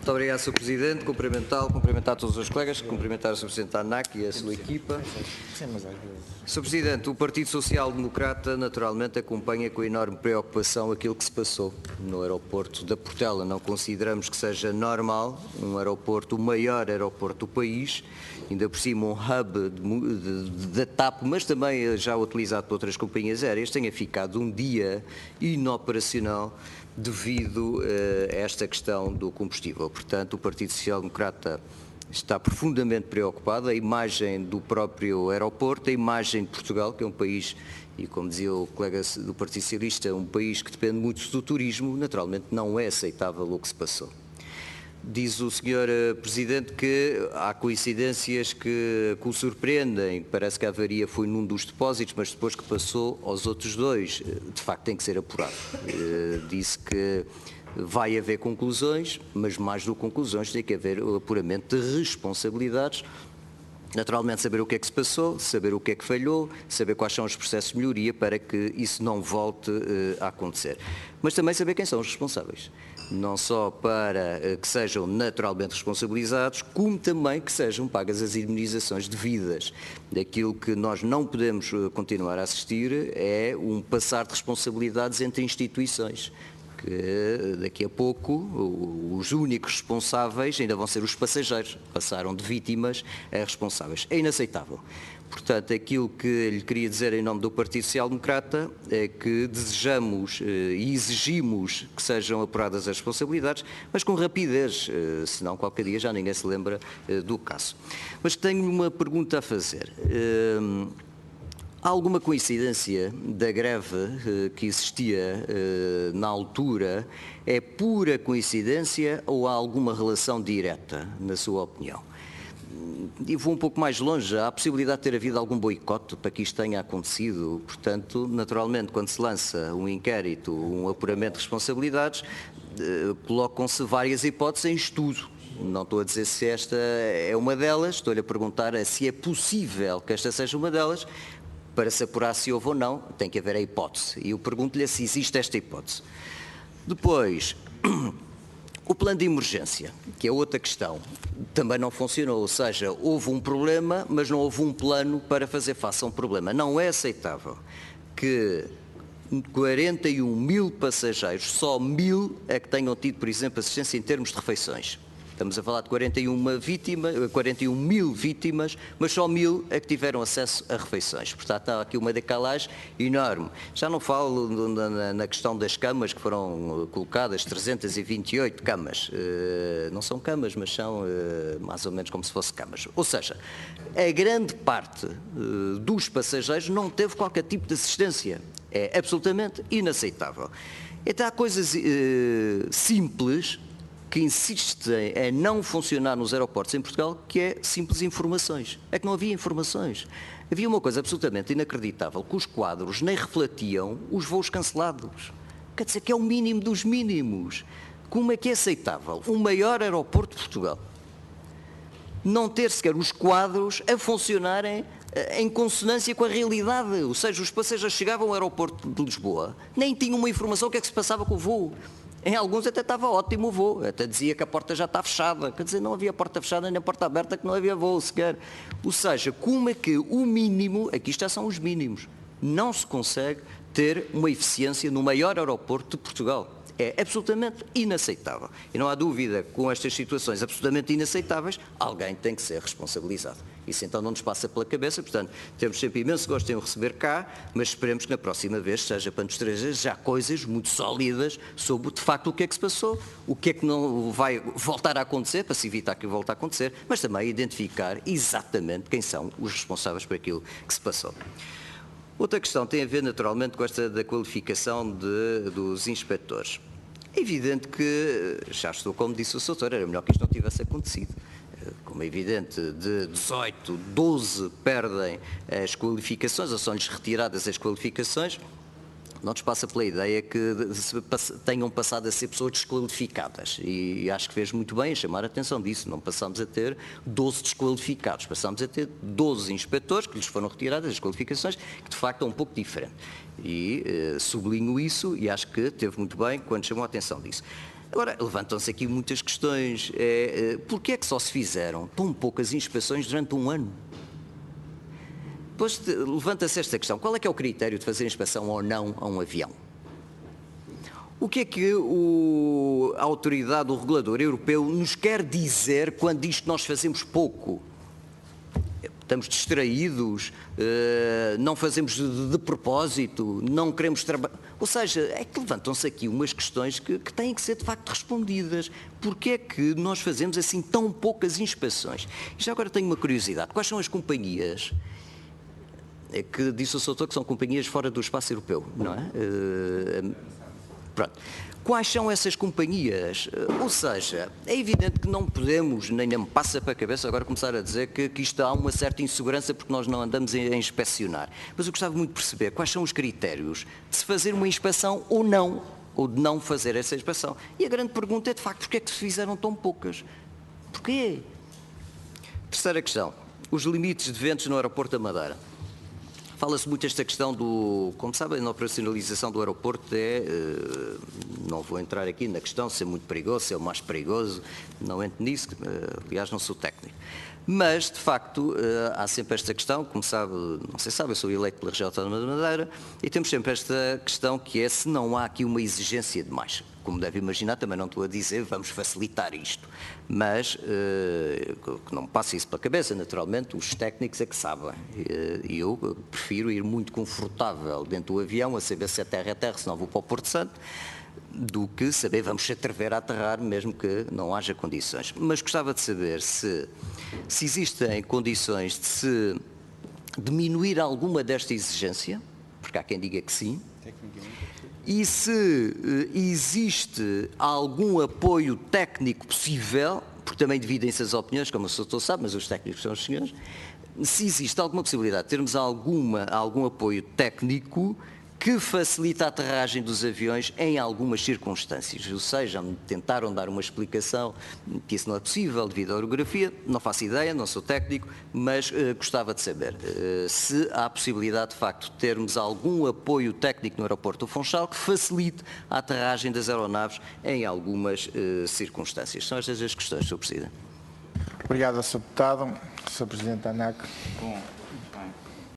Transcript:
Muito obrigado, Sr. Presidente. Cumprimentar todos os colegas, cumprimentar o Sr. Presidente da ANAC e a sua equipa. Sr. Presidente, o Partido Social Democrata naturalmente acompanha com enorme preocupação aquilo que se passou no aeroporto da Portela. Não consideramos que seja normal um aeroporto, o maior aeroporto do país, ainda por cima um hub da TAP, mas também já utilizado por outras companhias aéreas, tenha ficado um dia inoperacional devido a esta questão do combustível. Portanto, o Partido Social Democrata está profundamente preocupado. A imagem do próprio aeroporto, a imagem de Portugal, que é um país, e como dizia o colega do Partido Socialista, um país que depende muito do turismo, naturalmente não é aceitável o que se passou. Diz o Sr. Presidente que há coincidências que o surpreendem. Parece que a avaria foi num dos depósitos, mas depois que passou aos outros dois, de facto tem que ser apurado. Disse que vai haver conclusões, mas mais do que conclusões tem que haver o apuramento de responsabilidades. Naturalmente saber o que é que se passou, saber o que é que falhou, saber quais são os processos de melhoria para que isso não volte a acontecer. Mas também saber quem são os responsáveis. Não só para que sejam naturalmente responsabilizados, como também que sejam pagas as indemnizações devidas. Daquilo que nós não podemos continuar a assistir é um passar de responsabilidades entre instituições. Que daqui a pouco os únicos responsáveis ainda vão ser os passageiros, passaram de vítimas a responsáveis. É inaceitável. Portanto, aquilo que lhe queria dizer em nome do Partido Social Democrata é que desejamos e exigimos que sejam apuradas as responsabilidades, mas com rapidez, senão qualquer dia já ninguém se lembra do caso. Mas tenho uma pergunta a fazer. Há alguma coincidência da greve que existia na altura? É pura coincidência ou há alguma relação direta, na sua opinião? E vou um pouco mais longe, há a possibilidade de ter havido algum boicote para que isto tenha acontecido. Portanto, naturalmente, quando se lança um inquérito, um apuramento de responsabilidades, colocam-se várias hipóteses em estudo. Não estou a dizer se esta é uma delas, estou-lhe a perguntar se é possível que esta seja uma delas. Para se apurar se houve ou não, tem que haver a hipótese. E eu pergunto-lhe se existe esta hipótese. Depois, o plano de emergência, que é outra questão, também não funcionou. Ou seja, houve um problema, mas não houve um plano para fazer face a um problema. Não é aceitável que 41 mil passageiros, só 1000 é que tenham tido, por exemplo, assistência em termos de refeições. Estamos a falar de 41 mil vítimas, mas só 1000 é que tiveram acesso a refeições. Portanto, há aqui uma decalagem enorme. Já não falo na questão das camas que foram colocadas, 328 camas. Não são camas, mas são mais ou menos como se fossem camas. Ou seja, a grande parte dos passageiros não teve qualquer tipo de assistência. É absolutamente inaceitável. Então há coisas simples que insistem a não funcionar nos aeroportos em Portugal, que é simples informações. É que não havia informações. Havia uma coisa absolutamente inacreditável, que os quadros nem refletiam os voos cancelados. Quer dizer que é o mínimo dos mínimos. Como é que é aceitável o maior aeroporto de Portugal não ter sequer os quadros a funcionarem em consonância com a realidade? Ou seja, os passageiros chegavam ao aeroporto de Lisboa, nem tinham uma informação do que é que se passava com o voo. Em alguns até estava ótimo o voo, até dizia que a porta já está fechada, quer dizer, não havia porta fechada nem a porta aberta, que não havia voo sequer. Ou seja, como é que o mínimo, aqui já são os mínimos, não se consegue ter uma eficiência no maior aeroporto de Portugal? É absolutamente inaceitável. E não há dúvida que com estas situações absolutamente inaceitáveis, alguém tem que ser responsabilizado. Isso então não nos passa pela cabeça, portanto, temos sempre imenso gosto em o receber cá, mas esperemos que na próxima vez seja para nos trazer já coisas muito sólidas sobre, de facto, o que é que se passou, o que é que não vai voltar a acontecer, para se evitar que volte a acontecer, mas também identificar exatamente quem são os responsáveis por aquilo que se passou. Outra questão tem a ver, naturalmente, com esta da qualificação dos inspectores. É evidente que, já estou como disse o Soutor, era melhor que isto não tivesse acontecido. Como é evidente, de 18, 12 perdem as qualificações, ou são-lhes retiradas as qualificações, não nos passa pela ideia que tenham passado a ser pessoas desqualificadas. E acho que fez muito bem em chamar a atenção disso. Não passamos a ter 12 desqualificados, passamos a ter 12 inspectores que lhes foram retiradas as qualificações, que de facto é um pouco diferente. E sublinho isso e acho que teve muito bem quando chamou a atenção disso. Agora, levantam-se aqui muitas questões. Porquê é que só se fizeram tão poucas inspeções durante um ano? Depois levanta-se esta questão. Qual é que é o critério de fazer inspeção ou não a um avião? O que é que a autoridade, o regulador europeu, nos quer dizer quando diz que nós fazemos pouco? Estamos distraídos, não fazemos de propósito, não queremos trabalhar. Ou seja, é que levantam-se aqui umas questões que têm que ser de facto respondidas. Porquê é que nós fazemos assim tão poucas inspeções? E já agora tenho uma curiosidade. Quais são as companhias que disse o Sr. Doutor que são companhias fora do espaço europeu, não é? Pronto. Quais são essas companhias? Ou seja, é evidente que não podemos, nem me passa para a cabeça agora começar a dizer que isto há uma certa insegurança porque nós não andamos a inspecionar. Mas eu gostava muito de perceber quais são os critérios de se fazer uma inspeção ou de não fazer essa inspeção. E a grande pergunta é, de facto, porquê é que se fizeram tão poucas? Porquê? Terceira questão, os limites de ventos no aeroporto da Madeira. Fala-se muito esta questão do, como sabem, na operacionalização do aeroporto não vou entrar aqui na questão se é muito perigoso, se é o mais perigoso, não entro nisso, aliás não sou técnico. Mas, de facto, há sempre esta questão, como sabe, não sei se sabe, eu sou eleito pela região autónoma da Madeira, e temos sempre esta questão que é se não há aqui uma exigência de mais. Como deve imaginar, também não estou a dizer vamos facilitar isto, mas que não me passe isso pela cabeça, naturalmente, os técnicos é que sabem. E eu prefiro ir muito confortável dentro do avião, a saber se a terra é terra, se não vou para o Porto Santo, do que saber vamos se atrever a aterrar, mesmo que não haja condições. Mas gostava de saber se existem condições de se diminuir alguma desta exigência, porque há quem diga que sim, e se existe algum apoio técnico possível, porque também dividem-se as opiniões, como o Sr. sabe, mas os técnicos são os senhores, se existe alguma possibilidade de termos algum apoio técnico que facilita a aterragem dos aviões em algumas circunstâncias. Ou seja, tentaram dar uma explicação que isso não é possível devido à orografia, não faço ideia, não sou técnico, mas gostava de saber se há possibilidade de facto de termos algum apoio técnico no aeroporto do Funchal que facilite a aterragem das aeronaves em algumas circunstâncias. São estas as questões, Sr. Presidente. Obrigado, Sr. Deputado. Sr. Presidente da ANAC. Bom,